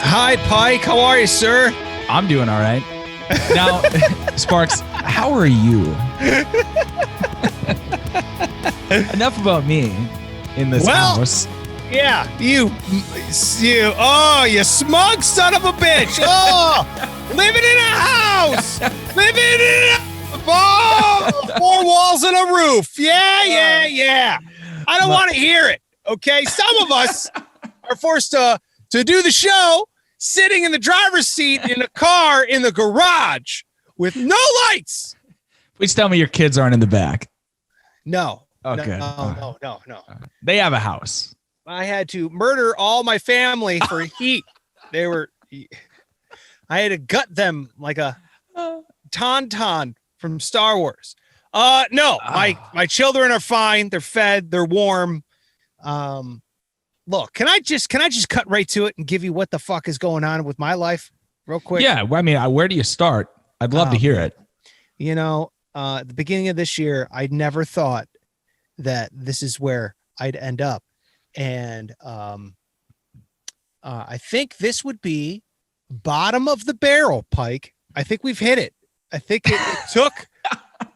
Hi, Pike. How are you, sir? I'm doing all right. Now, Sparks, how are you? Enough about me in this house. Yeah, you smug son of a bitch. Oh, living in a house. Four walls and a roof. Yeah. I don't want to hear it, okay? Some of us are forced to do the show sitting in the driver's seat in a car in the garage with no lights. Please tell me your kids aren't in the back. No. Okay. No. They have a house. I had to murder all my family for heat. I had to gut them like a tauntaun from Star Wars. No, my children are fine. They're fed. They're warm. Look, can I just cut right to it and give you what the fuck is going on with my life real quick? Yeah. Well, I mean, where do you start? I'd love to hear it. You know, at the beginning of this year, I never thought that this is where I'd end up. And I think this would be bottom of the barrel, Pike. I think we've hit it. I think it took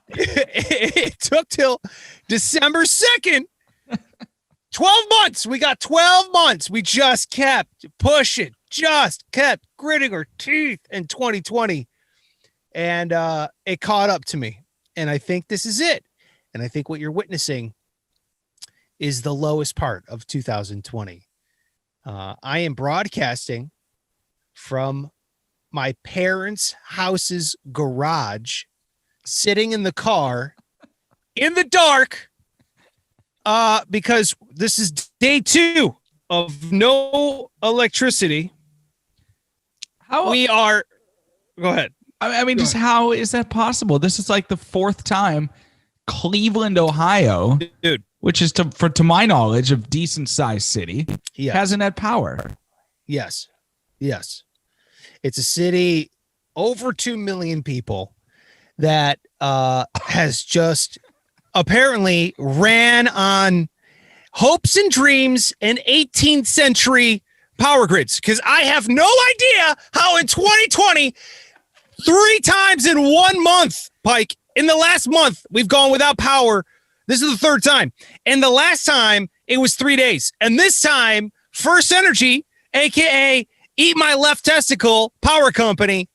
it took till December 2nd. 12 months. We got 12 months. We just kept pushing, just kept gritting our teeth in 2020. And it caught up to me. And I think this is it. And I think what you're witnessing is the lowest part of 2020. I am broadcasting from my parents' house's garage, sitting in the car in the dark, because this is day 2 of no electricity. Go ahead. I mean, just how is that possible? This is like the 4th time Cleveland, Ohio, dude, which is to my knowledge of decent sized city, hasn't had power. Yes. It's a city over 2 million people that has just apparently ran on hopes and dreams and 18th century power grids. Because I have no idea how in 2020, 3 times in 1 month, Pike, in the last month, we've gone without power. This is the 3rd time. And the last time, it was 3 days. And this time, First Energy, a.k.a. Eat My Left Testicle Power Company,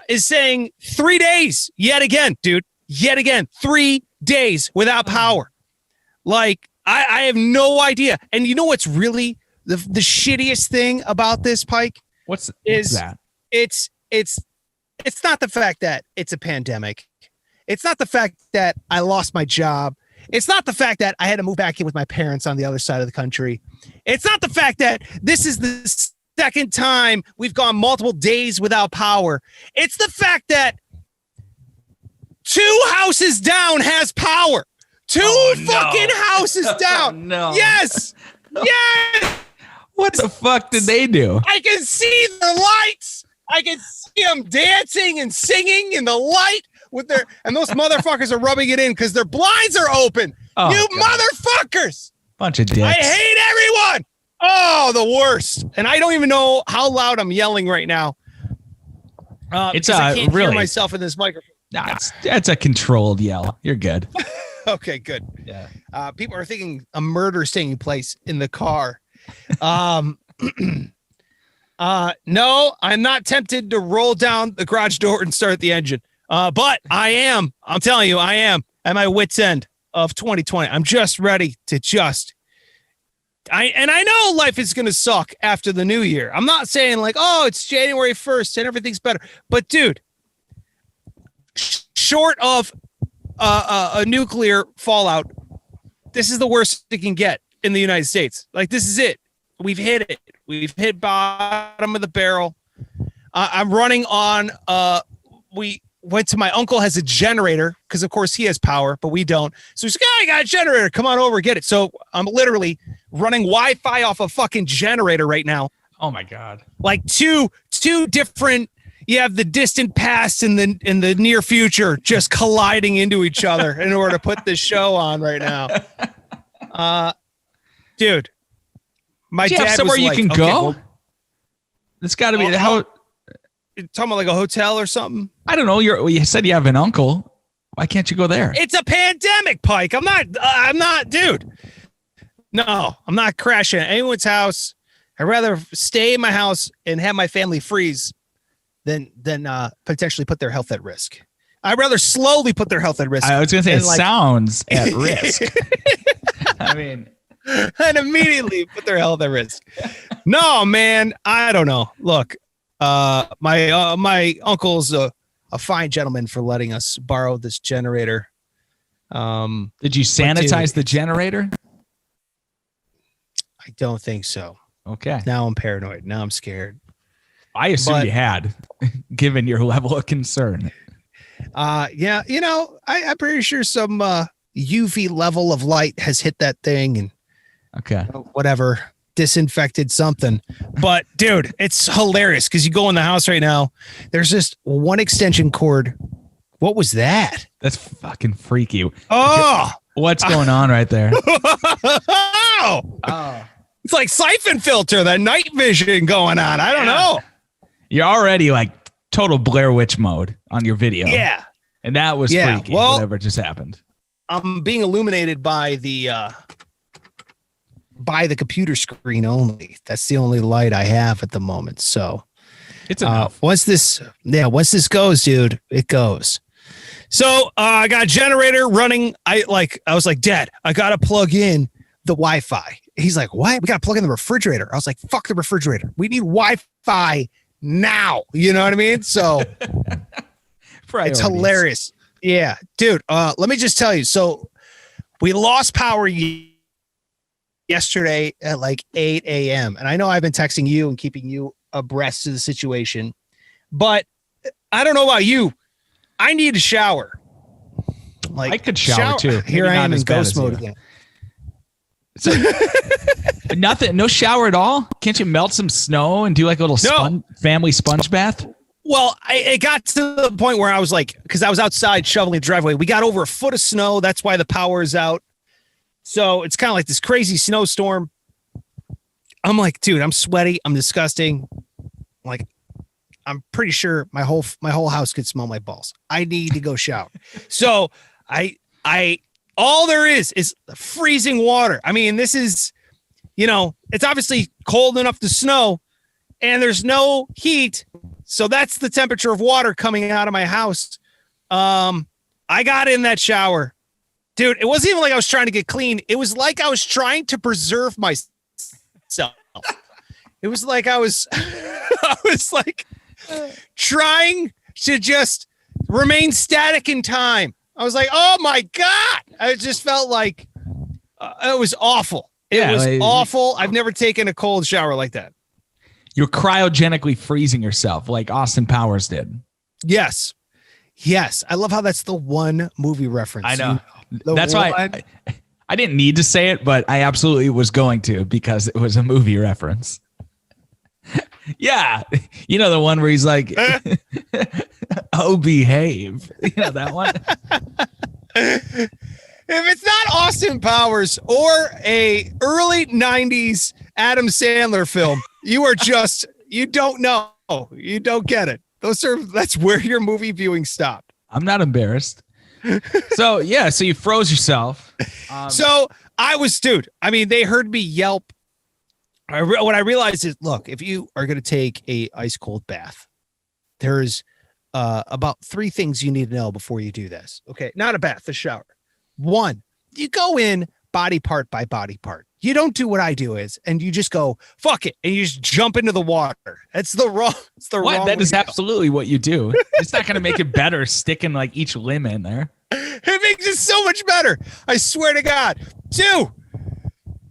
is saying 3 days yet again, dude. Yet again, 3 days without power. Like, I have no idea. And you know what's really the shittiest thing about this, Pike? What's that? It's not the fact that it's a pandemic. It's not the fact that I lost my job. It's not the fact that I had to move back in with my parents on the other side of the country. It's not the fact that this is the 2nd time we've gone multiple days without power. It's the fact that 2 houses down has power. 2 fucking houses down. No. Yes. What the fuck did they do? I can see the lights. I can see them dancing and singing in the light and those motherfuckers are rubbing it in because their blinds are open. You motherfuckers. Bunch of dicks. I hate everyone. Oh, the worst. And I don't even know how loud I'm yelling right now. It's I can't really hear myself in this microphone. Nah, it's a controlled yell. You're good. Okay, good. Yeah. People are thinking a murder is taking place in the car. No, I'm not tempted to roll down the garage door and start the engine. But I am. I'm telling you, I am at my wit's end of 2020. I'm just ready to I know life is going to suck after the new year. I'm not saying like, oh, it's January 1st and everything's better. But dude, short of a nuclear fallout, this is the worst it can get in the United States. Like, this is it. We've hit it. We've hit bottom of the barrel. I'm running on, we went to my uncle has a generator because of course he has power, but we don't. So he's like, oh, I got a generator. Come on over, get it. So I'm literally running Wi-Fi off a fucking generator right now. Oh my God. Like two different, you have the distant past and the near future just colliding into each other in order to put this show on right now. Dude, my Do you dad have somewhere was you like, can okay, go? well, It's got to be Oh, how. You're talking about like a hotel or something? I don't know. You said you have an uncle. Why can't you go there? It's a pandemic, Pike. I'm not, dude. No, I'm not crashing at anyone's house. I'd rather stay in my house and have my family freeze than potentially put their health at risk. I'd rather slowly put their health at risk. I was going to say it like, sounds at risk. I mean, and immediately put their health at risk. No, man, I don't know. Look, my uncle's a fine gentleman for letting us borrow this generator. Did you sanitize the generator? I don't think so. Okay. Now I'm paranoid. Now I'm scared. I assume you had, given your level of concern. Yeah, I'm pretty sure some UV level of light has hit that thing and whatever, disinfected something. But dude, it's hilarious because you go in the house right now, there's just one extension cord. What was that? That's fucking freaky. Oh, what's going on right there? Oh. It's like siphon filter, that night vision going on. I don't know. You're already like total Blair Witch mode on your video. Yeah. And that was freaky, whatever just happened. I'm being illuminated by the computer screen only. That's the only light I have at the moment. So it's enough. Once this goes, dude, it goes. So I got a generator running. I was like, Dad, I gotta plug in the Wi-Fi. He's like, what? We gotta plug in the refrigerator. I was like, fuck the refrigerator. We need Wi-Fi now. You know what I mean? So it's hilarious. Yeah, dude. Let me just tell you. So we lost power yesterday at like 8 a.m. And I know I've been texting you and keeping you abreast of the situation, but I don't know about you. I need a shower. Like I could shower too. Here I am in ghost mode again. So, nothing, no shower at all. Can't you melt some snow and do like a little family sponge bath? Well, it got to the point where I was like, because I was outside shoveling the driveway. We got over a foot of snow. That's why the power is out. So it's kind of like this crazy snowstorm. I'm like, dude, I'm sweaty. I'm disgusting. Like, I'm pretty sure my whole house could smell my balls. I need to go shower. So I all there is freezing water. I mean, this is, it's obviously cold enough to snow and there's no heat. So that's the temperature of water coming out of my house. I got in that shower. Dude, it wasn't even like I was trying to get clean. It was like I was trying to preserve myself. It was like I was like trying to just remain static in time. I was like, oh my God. I just felt like it was awful. It was awful. I've never taken a cold shower like that. You're cryogenically freezing yourself like Austin Powers did. Yes. I love how that's the one movie reference. I know. That's why I didn't need to say it, but I absolutely was going to because it was a movie reference. Yeah. You know, the one where he's like, oh, behave. You know that one? If it's not Austin Powers or a early 90s Adam Sandler film, you don't know. You don't get it. That's where your movie viewing stopped. I'm not embarrassed. So you froze yourself. So I was, dude, I mean, they heard me yelp. What I realized is, look, if you are going to take a ice cold bath, there's about 3 things you need to know before you do this. Okay. Not a bath, a shower. 1, you go in body part by body part. You don't do what I do and you just go, fuck it. And you just jump into the water. That's the wrong. That is absolutely what you do. It's not going to make it better sticking like each limb in there. It makes it so much better. I swear to God. 2,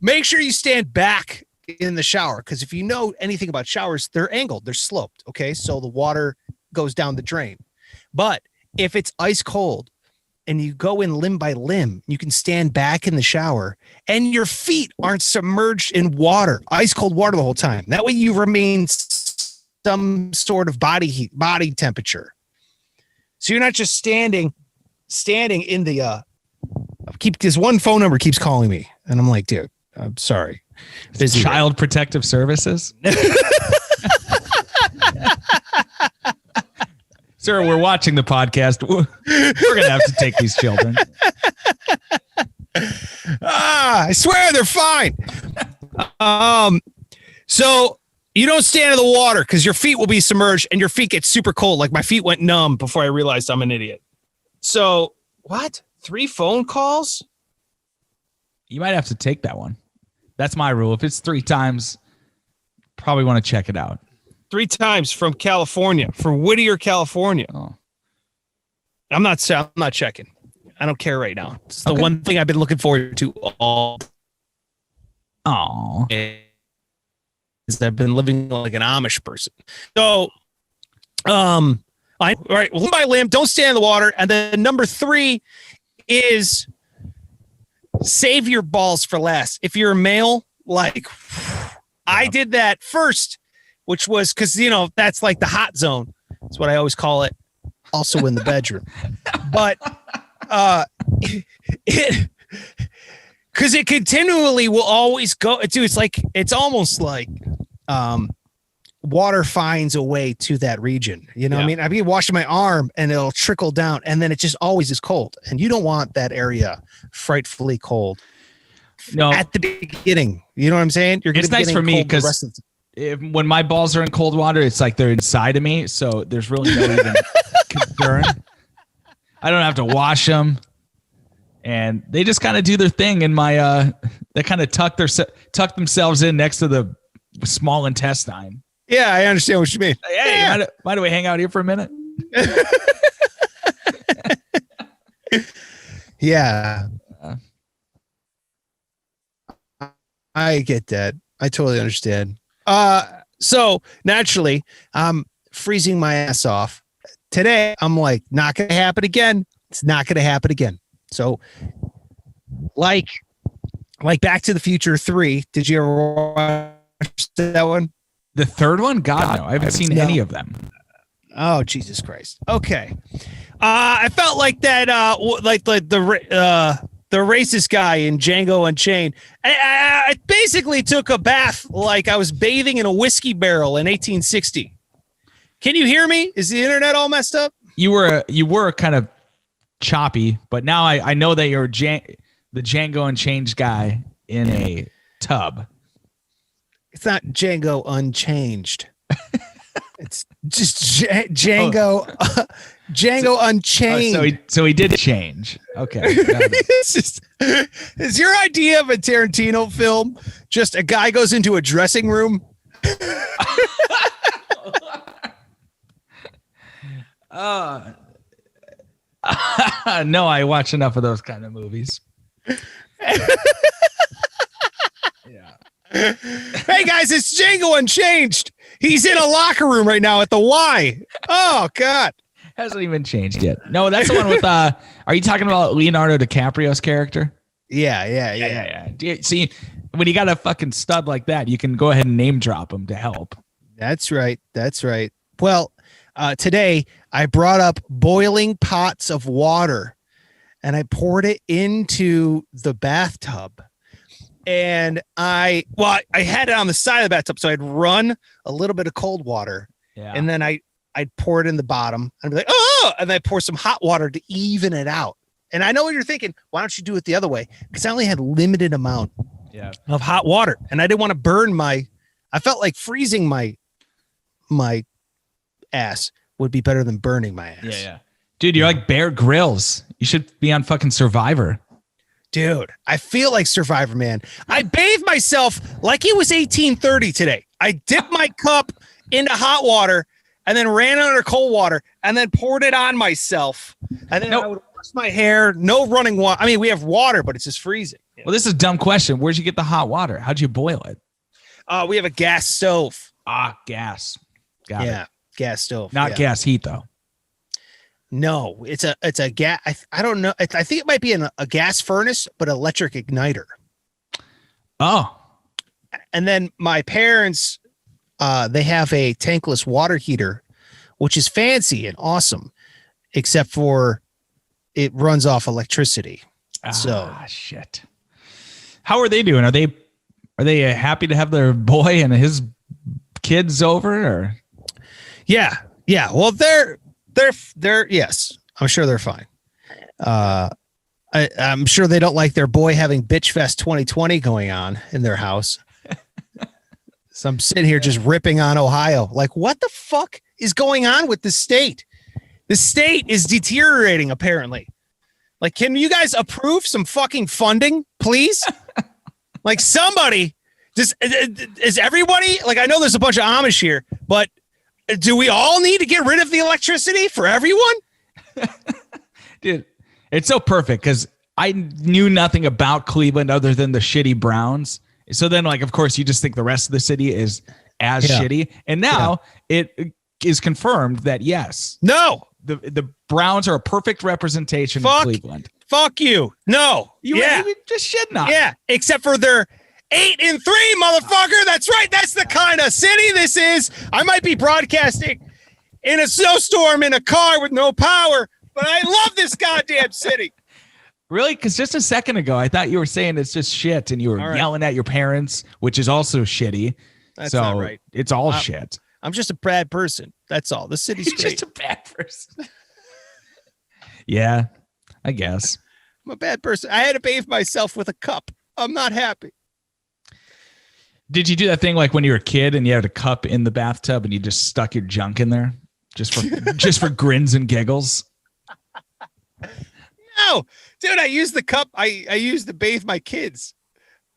make sure you stand back in the shower. Because if you know anything about showers, they're angled, they're sloped. Okay. So the water goes down the drain. But if it's ice cold, and you go in limb by limb, you can stand back in the shower and your feet aren't submerged in water, ice cold water the whole time. That way you remain some sort of body heat, body temperature. So you're not just standing in the, this one phone number keeps calling me and I'm like, dude, I'm sorry. Busy Child Protective Services. Sir, we're watching the podcast. We're going to have to take these children. I swear they're fine. So you don't stand in the water because your feet will be submerged and your feet get super cold. Like my feet went numb before I realized I'm an idiot. So what? 3 phone calls? You might have to take that one. That's my rule. If it's 3 times, probably want to check it out. 3 times from California, from Whittier, California. Oh. I'm not checking. I don't care right now. It's the one thing I've been looking forward to all. Oh. I've been living like an Amish person. So, all right, limb by limb, don't stand in the water. And then number 3 is save your balls for last. If you're a male, like I did that first, which was because, that's like the hot zone. That's what I always call it. Also in the bedroom. But because it continually will always go. Dude, it's almost like water finds a way to that region. You know what I mean? I'd be washing my arm and it'll trickle down and then it just always is cold. And you don't want that area frightfully cold. No. At the beginning. You know what I'm saying? It's nice for me because when my balls are in cold water, it's like they're inside of me. So there's really no even concern. I don't have to wash them. And they just kind of do their thing in my, they kind of tuck themselves in next to the small intestine. Yeah, I understand what you mean. Hey, mind do we hang out here for a minute? Yeah. I get that. I totally understand. So naturally, I'm freezing my ass off. Today, I'm like, not going to happen again. It's not going to happen again. So, like Back to the Future 3, did you ever watch that one? The third one? God, no. I haven't seen any of them. Oh, Jesus Christ. Okay. I felt like that, like the racist guy in Django Unchained. I basically took a bath like I was bathing in a whiskey barrel in 1860. Can you hear me? Is the internet all messed up? You were kind of choppy, but now I know that you're the Django Unchained guy in a tub. It's not Django Unchanged. It's just Django Django Unchained. So he did change. Okay. Is your idea of a Tarantino film just a guy goes into a dressing room? No, I watch enough of those kind of movies. Yeah. Hey guys, it's Django Unchanged. He's in a locker room right now at the Y. Oh God. Hasn't even changed yet. No, that's the one with are you talking about Leonardo DiCaprio's character? Yeah. See, when you got a fucking stud like that, you can go ahead and name drop him to help. That's right. Well, today I brought up boiling pots of water and I poured it into the bathtub. And I had it on the side of the bathtub, so I'd run a little bit of cold water, and then I'd pour it in the bottom, and I'd be like, oh, and then I'd pour some hot water to even it out. And I know what you're thinking. Why don't you do it the other way? Because I only had limited amount of hot water, and I didn't want to burn I felt like freezing my ass would be better than burning my ass. Yeah. Dude, you're like Bear Grylls. You should be on fucking Survivor. Dude, I feel like Survivor, man. I bathed myself like it was 1830 today. I dipped my cup into hot water and then ran under cold water and then poured it on myself. And then I would wash my hair. No running water. I mean, we have water, but it's just freezing. Well, this is a dumb question. Where'd you get the hot water? How'd you boil it? We have a gas stove. Gas. Got it. Gas stove. Not gas heat, though. No, it's a gas. I don't know. I think it might be a gas furnace, but electric igniter. Oh. And then my parents, they have a tankless water heater, which is fancy and awesome, except for it runs off electricity. Shit. How are they doing? Are they happy to have their boy and his kids over? Or? Yeah. Well, They're yes, I'm sure they're fine. I'm sure they don't like their boy having Bitch Fest 2020 going on in their house. So I'm sitting here just ripping on Ohio. Like, what the fuck is going on with the state? The state is deteriorating, apparently. Like, can you guys approve some fucking funding, please? Like, somebody, is everybody, like, I know there's a bunch of Amish here, but do we all need to get rid of the electricity for everyone? Dude, it's so perfect because I knew nothing about Cleveland other than the shitty Browns. So then, like, of course, you just think the rest of the city is as shitty. And now it is confirmed that, yes. No. The Browns are a perfect representation of Cleveland. Fuck you. No. You just should not. Yeah. Except for their 8-3, motherfucker. That's right. That's the kind of city this is. I might be broadcasting in a snowstorm in a car with no power, but I love this goddamn city. Really? Because just a second ago, I thought you were saying it's just shit and you were yelling at your parents, which is also shitty. That's not right. It's all shit. I'm just a bad person. That's all. The city's You're great. just a bad person. Yeah, I guess. I'm a bad person. I had to bathe myself with a cup. I'm not happy. Did you do that thing like when you were a kid and you had a cup in the bathtub and you just stuck your junk in there just for grins and giggles? No, dude, I used the cup. I used to bathe my kids.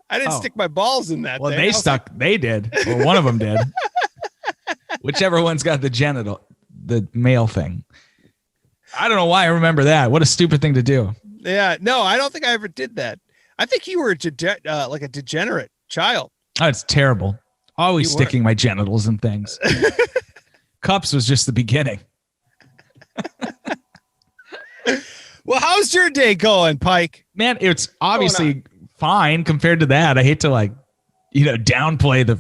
I didn't stick my balls in that. Well, thing. They did. Or one of them did. Whichever one's got the male thing. I don't know why I remember that. What a stupid thing to do. Yeah, no, I don't think I ever did that. I think you were like a degenerate child. Oh, it's terrible. Always sticking my genitals in things. Cups was just the beginning. Well, how's your day going, Pike? Man, it's obviously fine compared to that. I hate to downplay the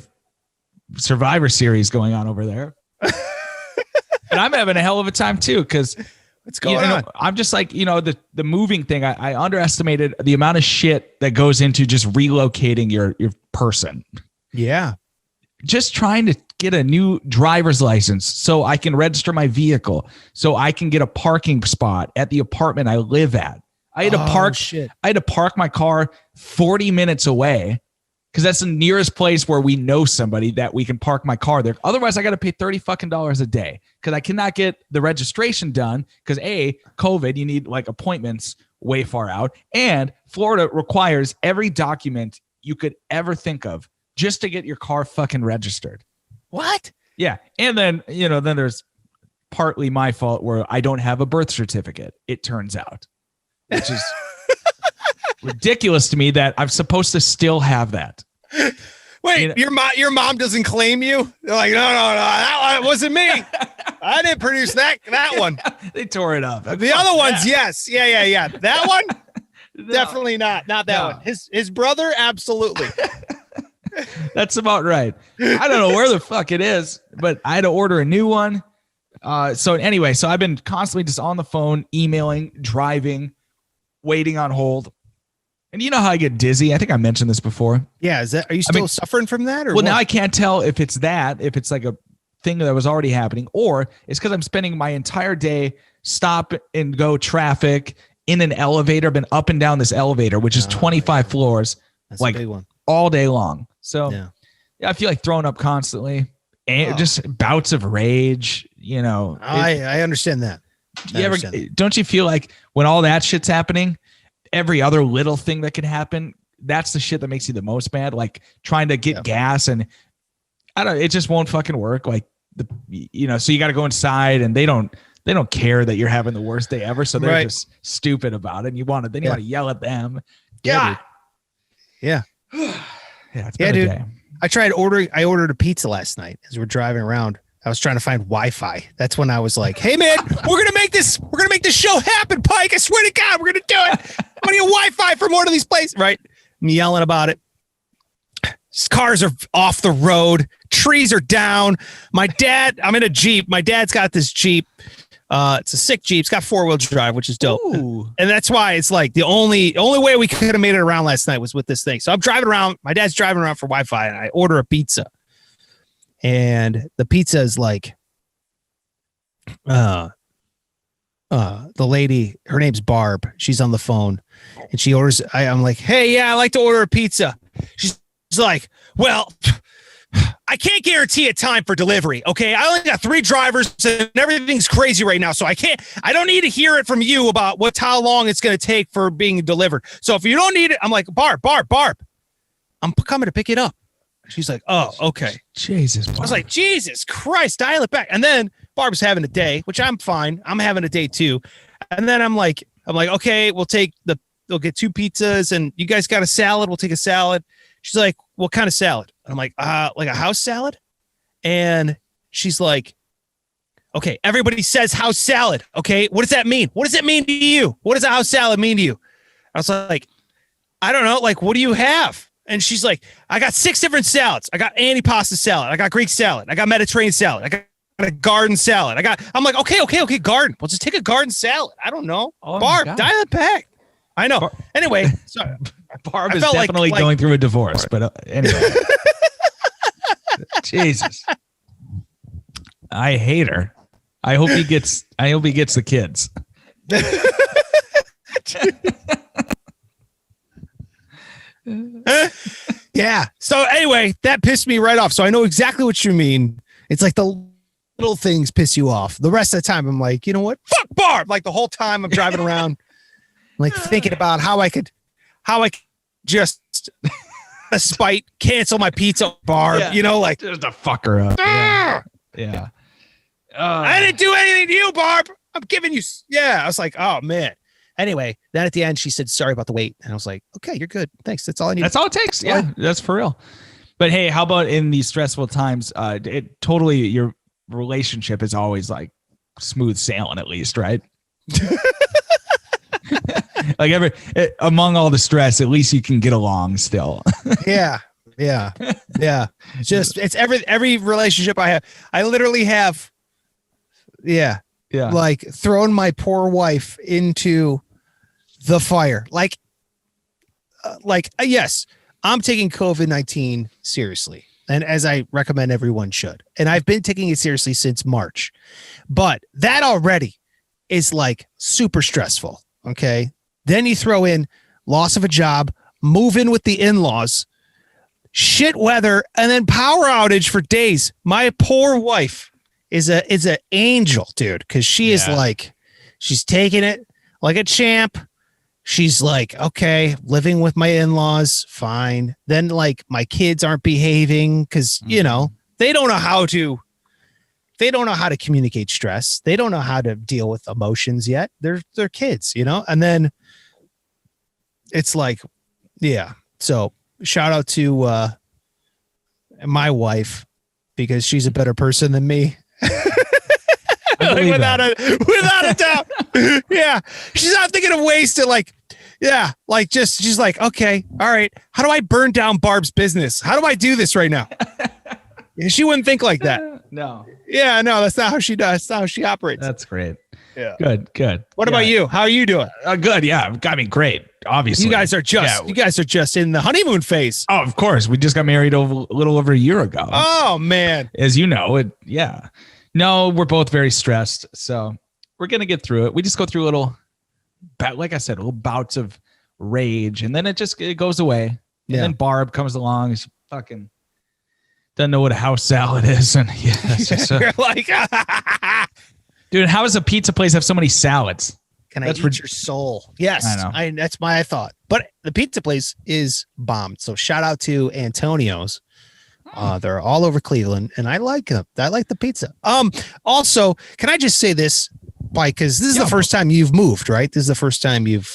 Survivor Series going on over there. And I'm having a hell of a time too, because what's going on? I'm just like, the moving thing. I underestimated the amount of shit that goes into just relocating your person. Yeah. Just trying to get a new driver's license so I can register my vehicle, so I can get a parking spot at the apartment I live at. I had to park my car 40 minutes away because that's the nearest place where we know somebody that we can park my car there. Otherwise, I got to pay $30 a day because I cannot get the registration done because COVID, you need like appointments way far out. And Florida requires every document you could ever think of just to get your car fucking registered. What? Yeah. And then, then there's partly my fault where I don't have a birth certificate, it turns out, which is ridiculous to me that I'm supposed to still have that. Wait, your mom doesn't claim you? They're like, no, that wasn't me. I didn't produce that one. They tore it up. The other ones, yes. Yeah. That one? No. Definitely not. Not that one. His brother, absolutely. That's about right. I don't know where the fuck it is, but I had to order a new one. So I've been constantly just on the phone, emailing, driving, waiting on hold. And you know how I get dizzy? I think I mentioned this before. Yeah. Are you still suffering from that? Or now I can't tell if it's like a thing that was already happening, or it's because I'm spending my entire day stop and go traffic in an elevator, been up and down this elevator, which is 25 floors. That's like a big one. All day long. So yeah, I feel like throwing up constantly and just bouts of rage, I understand that. Don't you feel like when all that shit's happening, every other little thing that can happen, that's the shit that makes you the most mad? Like trying to get gas and it just won't fucking work. Like so you got to go inside and they don't care that you're having the worst day ever. So they're just stupid about it. And you want to yell at them. Yeah. It's been a day. I ordered a pizza last night as we're driving around. I was trying to find Wi-Fi. That's when I was like, hey man, we're going to make this show happen, Pike. I swear to God, we're going to do it. I'm going to get Wi-Fi from one of these places. Right. I'm yelling about it. Cars are off the road. Trees are down. I'm in a Jeep. My dad's got this Jeep. It's a sick Jeep. It's got 4-wheel drive, which is dope. Ooh. And that's why it's like the only way we could have made it around last night was with this thing. So I'm driving around. My dad's driving around for Wi-Fi, and I order a pizza. And the pizza is like, the lady, her name's Barb. She's on the phone and she orders. I'm like, hey, yeah, I like to order a pizza. She's like, well, I can't guarantee a time for delivery. Okay. I only got 3 drivers and everything's crazy right now. So I don't need to hear it from you about how long it's going to take for being delivered. So if you don't need it, I'm like, Barb, I'm coming to pick it up. She's like, oh, okay. Jesus. I was like, Jesus Christ, dial it back. And then Barb's having a day, which I'm fine. I'm having a day too. And then I'm like, okay, we'll get 2 pizzas and you guys got a salad. We'll take a salad. She's like, what kind of salad? I'm like a house salad. And she's like, okay, everybody says house salad. Okay. What does that mean? What does it mean to you? What does a house salad mean to you? I was like, I don't know. Like, what do you have? And she's like, I got 6 different salads. I got antipasta salad. I got Greek salad. I got Mediterranean salad. I got a garden salad. I'm like, okay, garden. We'll just take a garden salad. I don't know. Oh, Barb, dial it back. I know. Anyway, sorry. Barb is definitely going through a divorce, but anyway. Jesus. I hate her. I hope he gets the kids. Yeah. So anyway, that pissed me right off. So I know exactly what you mean. It's like the little things piss you off. The rest of the time, I'm like, you know what? Fuck Barb. Like the whole time I'm driving around, like thinking about how I could just despite cancel my pizza, Barb. Yeah. You know, like just to fuck her up. Yeah. I didn't do anything to you, Barb. I'm giving you. Yeah. I was like, oh man. Anyway, then at the end, she said, sorry about the wait. And I was like, okay, you're good. Thanks. That's all I need. That's all it takes. Yeah, that's for real. But hey, how about in these stressful times, your relationship is always like smooth sailing at least, right? Like among all the stress, at least you can get along still. Yeah. Just it's every relationship I have. I literally have. Yeah. Like throwing my poor wife into the fire. Yes, I'm taking COVID-19 seriously. And as I recommend everyone should. And I've been taking it seriously since March. But that already is like super stressful. Okay. Then you throw in loss of a job, move in with the in-laws, shit weather, and then power outage for days. My poor wife is an angel, dude, because she is like, she's taking it like a champ. She's like, okay, living with my in-laws, fine. Then like my kids aren't behaving because you know they don't know how to communicate stress. They don't know how to deal with emotions yet. They're kids, you know. And then it's like, yeah. So shout out to my wife because she's a better person than me. Like without a doubt. Yeah. She's not thinking of ways to she's like, okay, all right. How do I burn down Barb's business? How do I do this right now? She wouldn't think like that. No. Yeah, no, that's not how she does. That's not how she operates. That's great. Yeah. Good. What about you? How are you doing? Good. Yeah. I mean, great. Obviously. You guys are just in the honeymoon phase. Oh, of course. We just got married a little over a year ago. Oh, man. As you know, No, we're both very stressed. So we're going to get through it. We just go through little bouts of rage, and then it goes away. And then Barb comes along and she fucking doesn't know what a house salad is. And you're like, dude, how does a pizza place have so many salads? Can I eat your soul? Yes, I know. That's my thought. But the pizza place is bombed. So shout out to Antonio's. They're all over Cleveland, and I like them. I like the pizza. Also, can I just say this, Mike? Because this is the first time you've moved, right? This is the first time you've.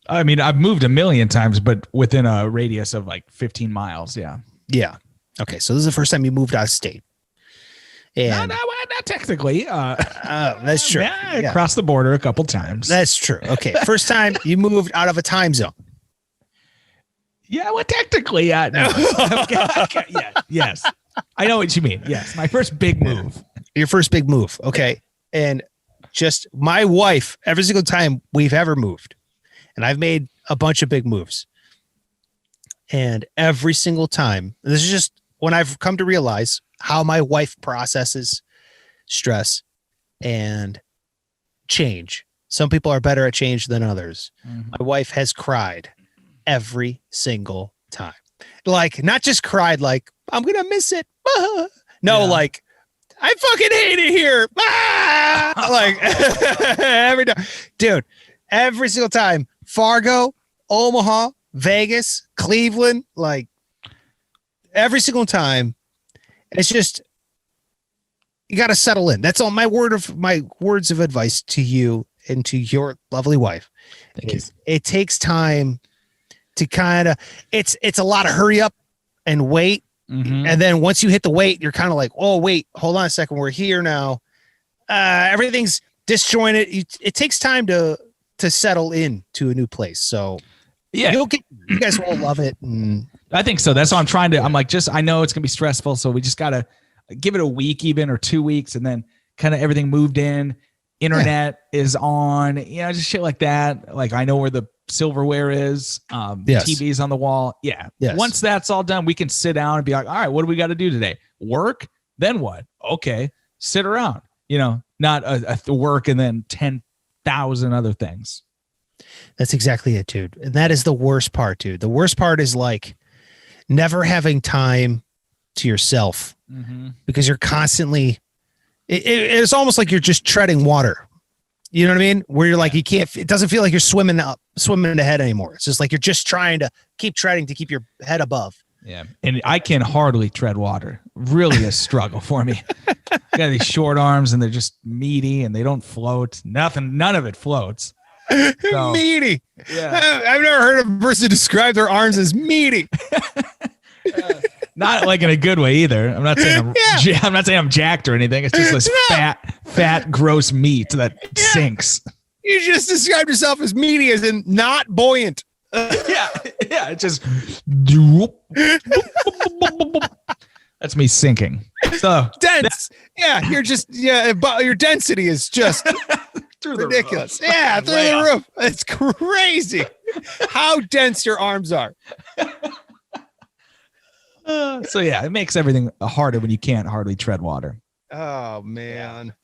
I mean, I've moved a million times, but within a radius of like 15 miles. Yeah. Yeah. Okay, so this is the first time you moved out of state. And not technically. That's true. I crossed the border a couple times. That's true. Okay, first time you moved out of a time zone. Yeah, well, technically, no. Okay, yes. I know what you mean. Yes, my first big move. Your first big move. Okay, and just my wife, every single time we've ever moved, and I've made a bunch of big moves, and every single time, this is just when I've come to realize how my wife processes stress and change. Some people are better at change than others. Mhm. My wife has cried every single time. Like, not just cried like, I'm going to miss it. No, Yeah. like, I fucking hate it here. Like, every time. Dude, every single time. Fargo, Omaha, Vegas, Cleveland, like, every single time. It's just, you got to settle in. That's all my words of advice to you and to your lovely wife. Thank you. It takes time to kind of, it's a lot of hurry up and wait. Mhm. And then once you hit the wait, you're kind of like, oh, wait, hold on a second. We're here now. Everything's disjointed. It takes time to settle in to a new place. So Yeah. you guys will love it. And I think so. That's what I'm like, I know it's going to be stressful. So we just got to give it a week even or 2 weeks. And then kind of everything moved in. Internet is on, just shit like that. Like I know where the silverware is. Yes. TV's on the wall. Yeah. Yes. Once that's all done, we can sit down and be like, all right, what do we got to do today? Work? Then what? Okay. Sit around, not a work and then 10,000 other things. that's exactly it, dude. And that is the worst part, dude. The worst part is like never having time to yourself because you're constantly, it's almost like you're just treading water. You know what I mean? Where you're like, it doesn't feel like you're swimming ahead anymore. It's just like, you're just trying to keep treading to keep your head above. Yeah. And I can hardly tread water. Really a struggle for me. I got these short arms and they're just meaty and they don't float. None of it floats. So, Meaty. yeah. I've never heard a person describe their arms as meaty. Not like in a good way either. I'm not saying I'm not saying I'm jacked or anything. It's just this fat, gross meat that sinks. You just described yourself as meaty, as in not buoyant. Yeah. It just that's me sinking. So Dense. But your density is just through the ridiculous. roof. Yeah, through Way the up. roof. It's crazy how dense your arms are. So yeah, it makes everything harder when you can't hardly tread water. Oh man.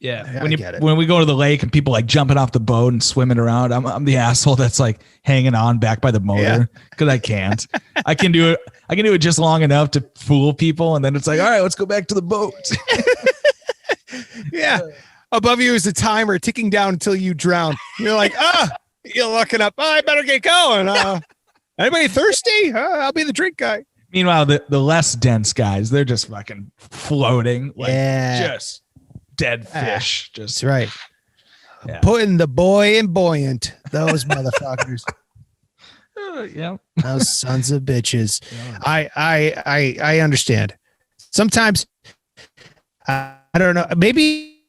Yeah, I get it. when we go to the lake and people like jumping off the boat and swimming around, I'm the asshole that's like hanging on back by the motor because I can't. I can do it just long enough to fool people, and then it's like, all right, let's go back to the boat. Yeah. Above you is a timer ticking down until you drown. You're like, you're looking up. I better get going. Anybody thirsty? I'll be the drink guy. Meanwhile, the less dense guys, they're just fucking floating, like just dead fish. That's right. Yeah. Putting the boy in buoyant. Those motherfuckers. Yeah. Those sons of bitches. I understand. Sometimes I don't know. Maybe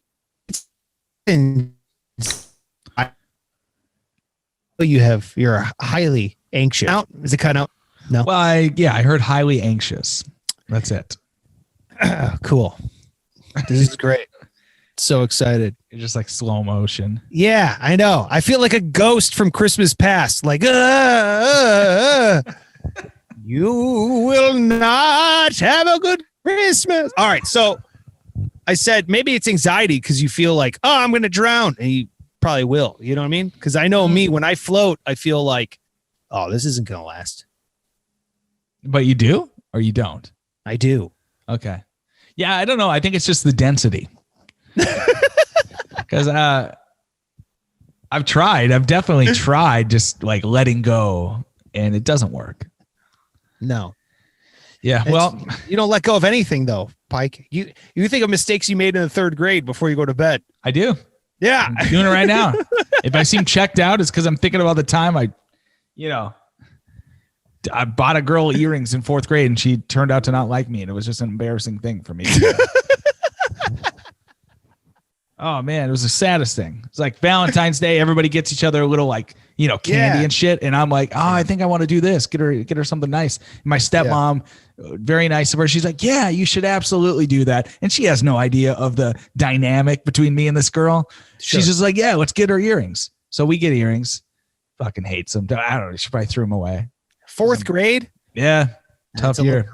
you're highly anxious. Out? Is it cut out? No. Well, I heard highly anxious. That's it. Cool. This is great. So excited. You're just like slow motion. Yeah, I know. I feel like a ghost from Christmas past. Like, you will not have a good Christmas. All right. So I said, maybe it's anxiety because you feel like, I'm going to drown. And you probably will. You know what I mean? Because I know me, when I float, I feel like, this isn't going to last. But you do or you don't? I do. Okay. Yeah, I don't know. I think it's just the density. Because I've definitely tried just like letting go, and it doesn't work. No. Yeah. Well, you don't let go of anything though, Pike. You think of mistakes you made in the third grade before you go to bed. I do. Yeah. I'm doing it right now. If I seem checked out, it's because I'm thinking about the time I bought a girl earrings in fourth grade and she turned out to not like me. And it was just an embarrassing thing for me. Oh man, it was the saddest thing. It's like Valentine's Day. Everybody gets each other a little candy and shit. And I'm like, I think I want to do this. Get her something nice. And my stepmom, very nice of her. She's like, yeah, you should absolutely do that. And she has no idea of the dynamic between me and this girl. Sure. She's just like, yeah, let's get her earrings. So we get earrings. Fucking hates them. I don't know. She probably threw them away. Fourth grade? Yeah. Tough year.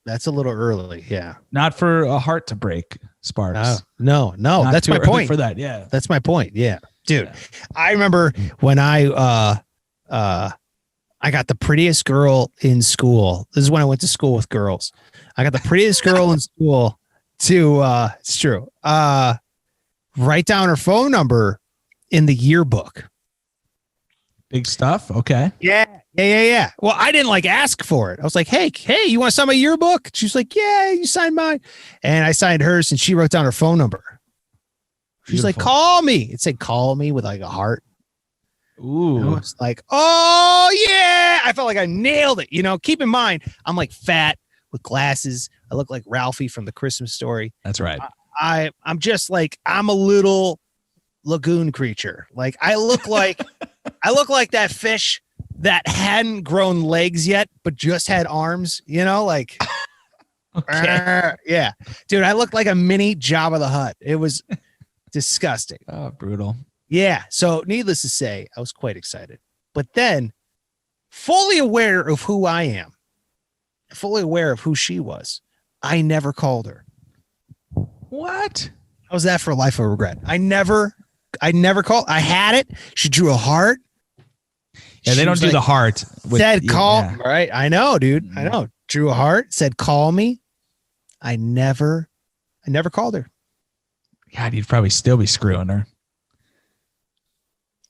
That's a little early. Yeah. Not for a heart to break, Sparks. No. That's my point for that. Yeah. That's my point. Yeah. Dude, I remember when I got the prettiest girl in school. This is when I went to school with girls. I got the prettiest girl in school to it's true. Write down her phone number in the yearbook. Big stuff. Okay. Yeah. Well, I didn't like ask for it. I was like, hey, you want to sign my yearbook? She's like, yeah, you signed mine. And I signed hers and she wrote down her phone number. She's like, call me. It said, call me with like a heart. Ooh. And I was like, oh yeah. I felt like I nailed it. Keep in mind, I'm like fat with glasses. I look like Ralphie from the Christmas Story. That's right. I'm just like, I'm a little lagoon creature. Like I look like that fish that hadn't grown legs yet, but just had arms, like, Okay. Yeah, dude, I looked like a mini Jabba the Hutt. It was disgusting. Oh, brutal. Yeah. So needless to say, I was quite excited, but then fully aware of who I am, fully aware of who she was, I never called her. What? How was that for a life of regret? I never called. I had it. She drew a heart. Yeah, they don't do the heart. Said call. Yeah. Right. I know, dude. I know. Drew a heart. Said call me. I never called her. God, you'd probably still be screwing her.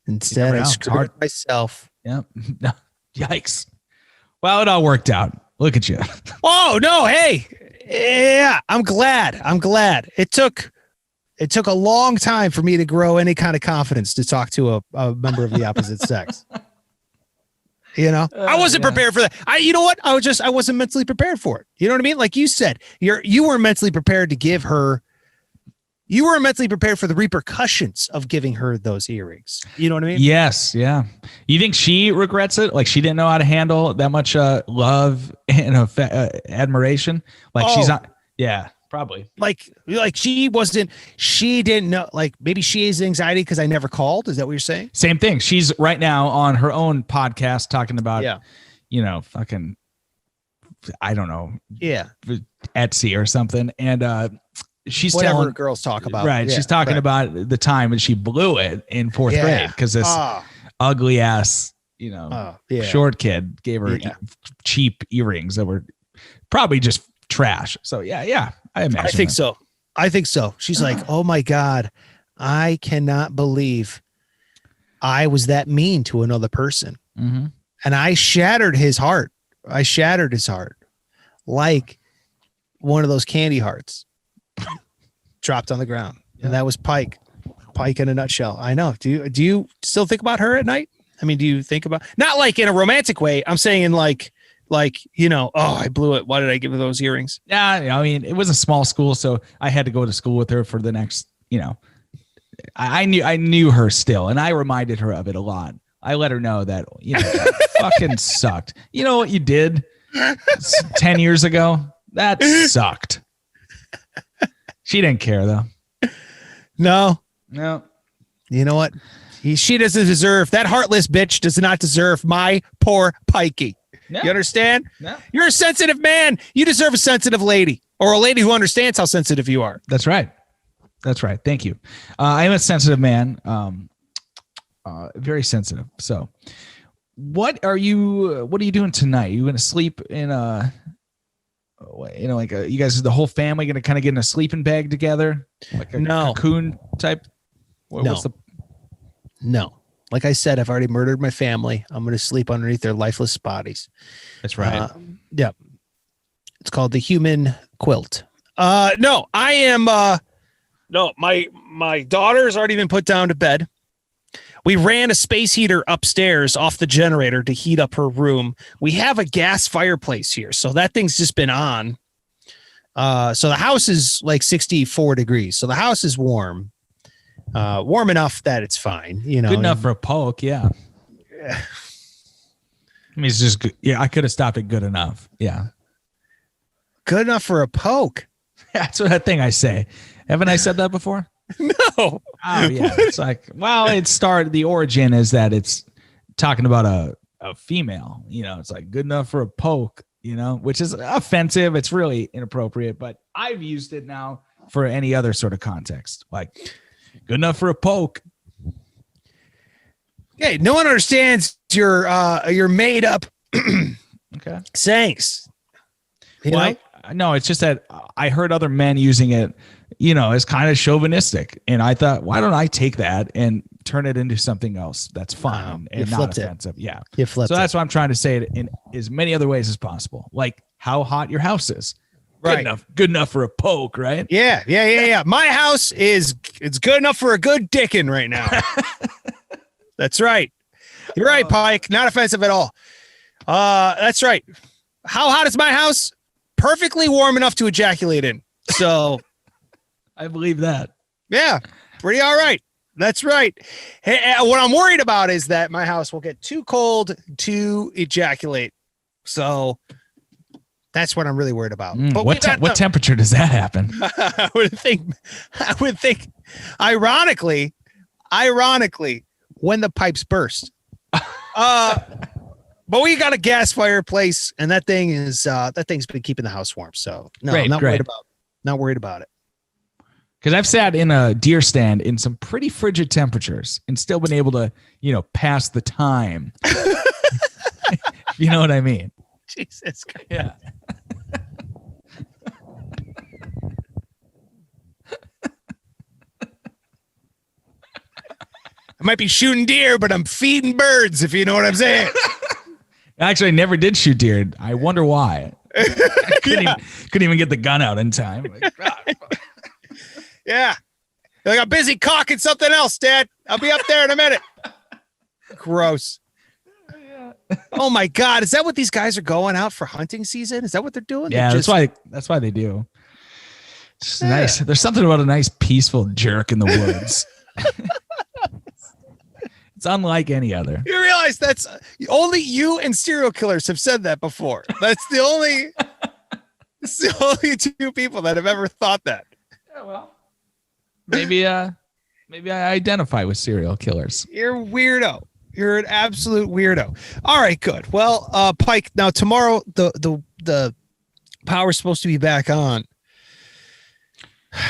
Instead, I screwed myself. Yep. No. Yikes. Well, it all worked out. Look at you. Oh no! Hey, yeah. I'm glad. It took a long time for me to grow any kind of confidence to talk to a member of the opposite sex. I wasn't prepared for that. You know what? I wasn't mentally prepared for it. You know what I mean? Like you said, you were mentally prepared to give her. You were mentally prepared for the repercussions of giving her those earrings. You know what I mean? Yes. Yeah. You think she regrets it? Like she didn't know how to handle that much love and admiration? Like she's not. Yeah, probably. Like she didn't know. Like maybe she has anxiety because I never called. Is that what you're saying? Same thing. She's right now on her own podcast talking about, fucking, I don't know. Yeah. Etsy or something. And, she's whatever telling girls talk about. Right. Yeah, she's talking about the time when she blew it in fourth grade because this ugly ass, short kid gave her cheap earrings that were probably just trash. So yeah. I imagine. I think so. She's like, oh my God, I cannot believe I was that mean to another person. Mm-hmm. And I shattered his heart. Like one of those candy hearts. Dropped on the ground. And that was Pike in a nutshell. I know. Do you still think about her at night? I mean, do you think about, not like in a romantic way, I'm saying in like, oh, I blew it. Why did I give her those earrings? Yeah. I mean, it was a small school, so I had to go to school with her for the next, I knew her still, and I reminded her of it a lot. I let her know that, that fucking sucked. You know what you did 10 years ago? That sucked. She didn't care though. No. You know what? She doesn't deserve, that heartless bitch does not deserve my poor Pikey. No. You understand? No. You're a sensitive man. You deserve a sensitive lady, or a lady who understands how sensitive you are. That's right. Thank you. I am a sensitive man. Very sensitive. So what are you doing tonight? You going to sleep in you guys, the whole family going to kind of get in a sleeping bag together? Like a cocoon type? No. Like I said, I've already murdered my family. I'm going to sleep underneath their lifeless bodies. That's right. Yeah. It's called the human quilt. No, I am. No, my daughter's already been put down to bed. We ran a space heater upstairs off the generator to heat up her room. We have a gas fireplace here, so that thing's just been on. So the house is like 64 degrees. So the house is warm. Warm enough that it's fine. Good enough for a poke, yeah. I mean, it's just good. Yeah, I could have stopped it good enough. Yeah. Good enough for a poke. That's what that thing I say. Haven't I said that before? No. Oh yeah. It's like, well, the origin is that it's talking about a female, it's like good enough for a poke, which is offensive. It's really inappropriate, but I've used it now for any other sort of context. Like good enough for a poke. Yeah, no one understands your made up Okay. sayings. You know? No, it's just that I heard other men using it, as kind of chauvinistic. And I thought, why don't I take that and turn it into something else that's fun and not offensive? Yeah. You flipped so that's why I'm trying to say it in as many other ways as possible. Like how hot your house is. Right. Good enough for a poke, right? Yeah. My house it's good enough for a good dicking right now. That's right. You're right, Pike. Not offensive at all. That's right. How hot is my house? Perfectly warm enough to ejaculate in. So I believe that. Yeah, pretty all right. That's right. Hey, what I'm worried about is that my house will get too cold to ejaculate. So that's what I'm really worried about. But what temperature does that happen? I would think, ironically, when the pipes burst. But we got a gas fireplace, and that thing's been keeping the house warm. So no, I'm not worried about it. Because I've sat in a deer stand in some pretty frigid temperatures and still been able to, pass the time. You know what I mean? Jesus Christ. Yeah. I might be shooting deer, but I'm feeding birds, if you know what I'm saying. Actually, I never did shoot deer. I wonder why. I couldn't even get the gun out in time. Yeah. Like, I'm busy cocking something else, Dad. I'll be up there in a minute. Gross. Oh my God. Is that what these guys are going out for hunting season? Is that what they're doing? Yeah, that's why they do. It's just nice. There's something about a nice peaceful jerk in the woods. It's unlike any other. You realize that's only you and serial killers have said that before. That's the only two people that have ever thought that. Yeah, well, maybe I identify with serial killers. You're a weirdo. You're an absolute weirdo. All right, good. Well, Pike, now tomorrow the power's supposed to be back on.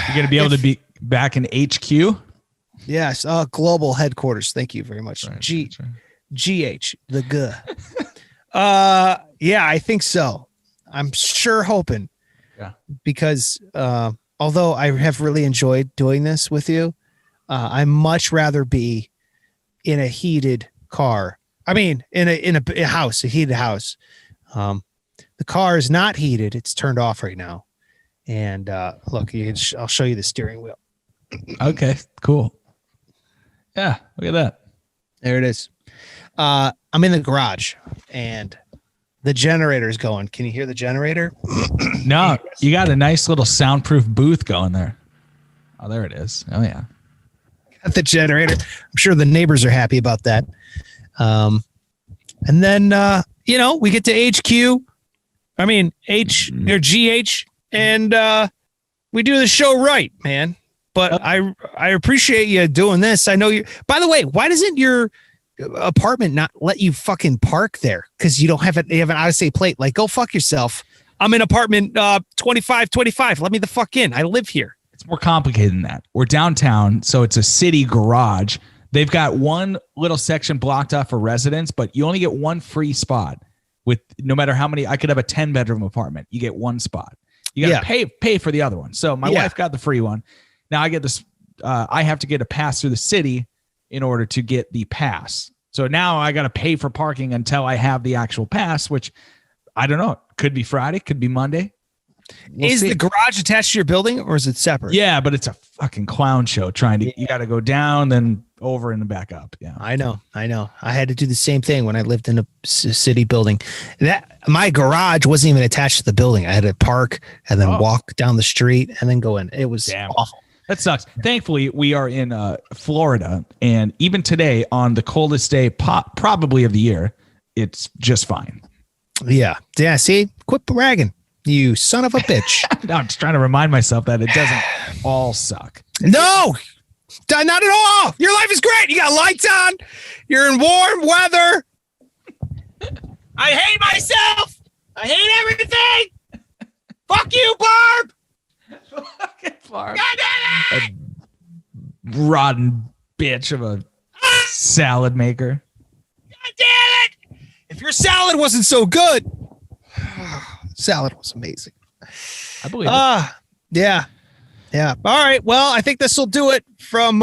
You're going to be able to be back in HQ? Yes, global headquarters. Thank you very much. Right, GH, the G. Yeah, I think so. I'm sure hoping. Yeah. Because although I have really enjoyed doing this with you, I much rather be in a heated car. I mean, in a house, a heated house. The car is not heated; it's turned off right now. And look, I'll show you the steering wheel. Okay, cool. Yeah, look at that. There it is. I'm in the garage, and the generator is going. Can you hear the generator? No, you got a nice little soundproof booth going there. Oh, there it is. Oh, yeah. Got the generator. I'm sure the neighbors are happy about that. And then, we get to HQ. I mean, or GH, and we do the show right, man. But I appreciate you doing this. I know you. By the way, why doesn't your apartment not let you fucking park there? Because you have an out-of-state plate. Like, go fuck yourself. I'm in apartment 2525. Let me the fuck in. I live here. It's more complicated than that. We're downtown, so it's a city garage. They've got one little section blocked off for residents, but you only get one free spot. With no matter how many, I could have a 10-bedroom apartment. You get one spot. You got to pay for the other one. So my wife got the free one. Now I get this. I have to get a pass through the city in order to get the pass. So now I got to pay for parking until I have the actual pass, which I don't know. Could be Friday, could be Monday. Is the garage attached to your building, or is it separate? Yeah, but it's a fucking clown show. You got to go down, then over and then back up. Yeah, I know. I had to do the same thing when I lived in a city building. That my garage wasn't even attached to the building. I had to park and then walk down the street and then go in. It was awful. That sucks. Thankfully, we are in Florida, and even today, on the coldest day probably of the year, it's just fine. Yeah. See, quit bragging, you son of a bitch. No, I'm just trying to remind myself that it doesn't all suck. No, not at all. Your life is great. You got lights on. You're in warm weather. I hate myself. I hate everything. Fuck you, Barb. Fucking Barb. God damn it. A rotten bitch of a Salad maker. God damn it! If your salad wasn't so good, salad was amazing. I believe it. Yeah. Yeah. All right. Well, I think this will do it from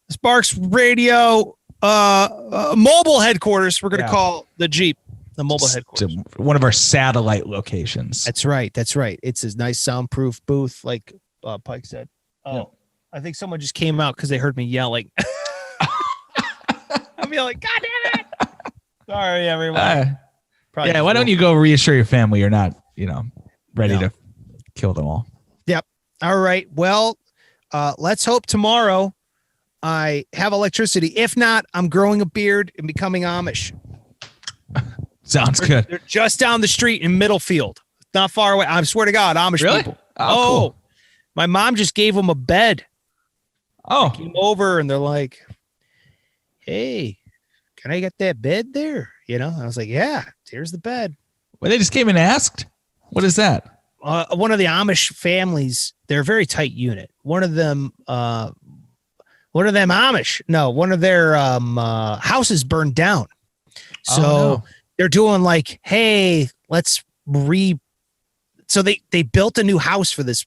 Sparks Radio mobile headquarters. We're going to call the Jeep the mobile headquarters. One of our satellite locations. That's right. That's right. It's a nice soundproof booth, like Pike said. Oh, yeah. I think someone just came out because they heard me yelling. I'm yelling, God damn it! Sorry, everyone. Yeah, why don't you go reassure your family you're not, ready to kill them all. Yep. All right. Well, let's hope tomorrow I have electricity. If not, I'm growing a beard and becoming Amish. Sounds good. They're just down the street in Middlefield. Not far away. I swear to God, Amish people. Oh, cool. My mom just gave them a bed. Oh. I came over and they're like, hey, can I get that bed there? I was like, yeah, here's the bed. Well, they just came and asked. What is that? One of the Amish families, they're a very tight unit. One of them Amish. No, one of their houses burned down. So they're doing like, hey, let's So they built a new house for this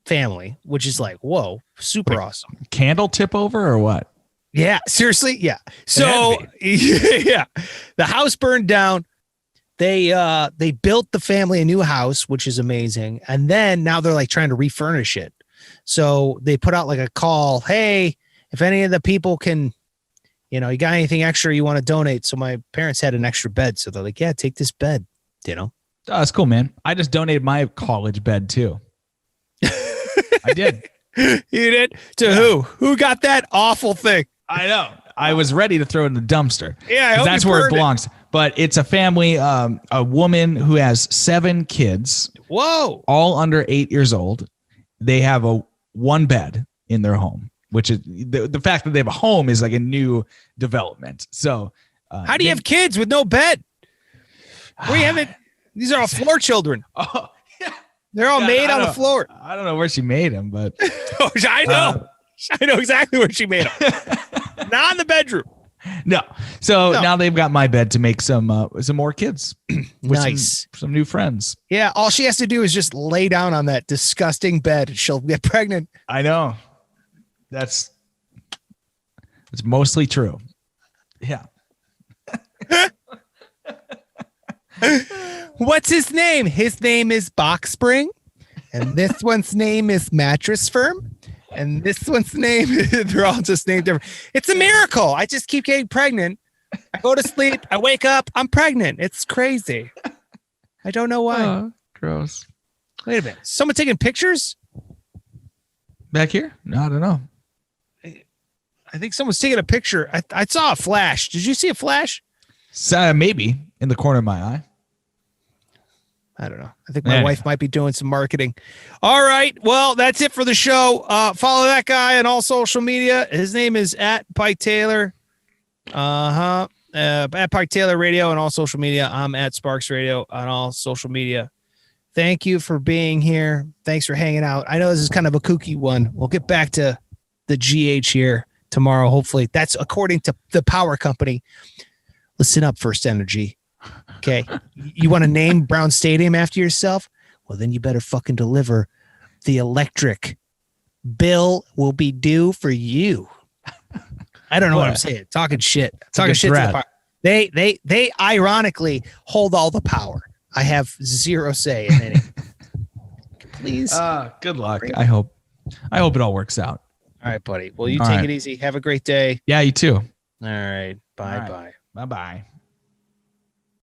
family, which is like, whoa, super awesome. Candle tip over or what? Yeah, seriously. Yeah. So yeah, the house burned down. They built the family a new house, which is amazing. And then now they're like trying to refurnish it. So they put out like a call. Hey, if any of the people can, you got anything extra you want to donate. So my parents had an extra bed. So they're like, yeah, take this bed, Oh, that's cool, man. I just donated my college bed too. I did. You did? To who? Who got that awful thing? I know. I was ready to throw it in the dumpster. Yeah, that's where it belongs. But it's a family, a woman who has 7 kids. Whoa. All under 8 years old. They have one bed in their home, which is the fact that they have a home is like a new development. So how do you have kids with no bed? Where you have it? These are all floor children. Oh, yeah. They're all made on the floor. I don't know where she made them, but I know. I know exactly where she made them. Not in the bedroom. No. So now they've got my bed to make some more kids. Nice. Some new friends. Yeah. All she has to do is just lay down on that disgusting bed and she'll get pregnant. I know. It's mostly true. Yeah. What's his name? His name is Box Spring. And this one's name is Mattress Firm. And this one's name, they're all just named different. It's a miracle. I just keep getting pregnant. I go to sleep. I wake up. I'm pregnant. It's crazy. I don't know why. Oh, gross. Wait a minute. Someone taking pictures? Back here? No, I don't know. I think someone's taking a picture. I saw a flash. Did you see a flash? Maybe in the corner of my eye. I don't know. I think my wife might be doing some marketing. All right. Well, that's it for the show. Follow that guy on all social media. His name is at Pike Taylor. At Pike Taylor Radio on all social media. I'm at Sparks Radio on all social media. Thank you for being here. Thanks for hanging out. I know this is kind of a kooky one. We'll get back to the GH here tomorrow. Hopefully that's according to the power company. Listen up, First Energy. Okay. You want to name Brown Stadium after yourself? Well, then you better fucking deliver. The electric bill will be due for you. I don't know what I'm saying. Talking shit. Talking shit to the power. They ironically hold all the power. I have zero say in any. Please. Good luck. I hope it all works out. All right, buddy. Well, you take it easy. Have a great day. Yeah, you too. All right. Bye. Bye-bye.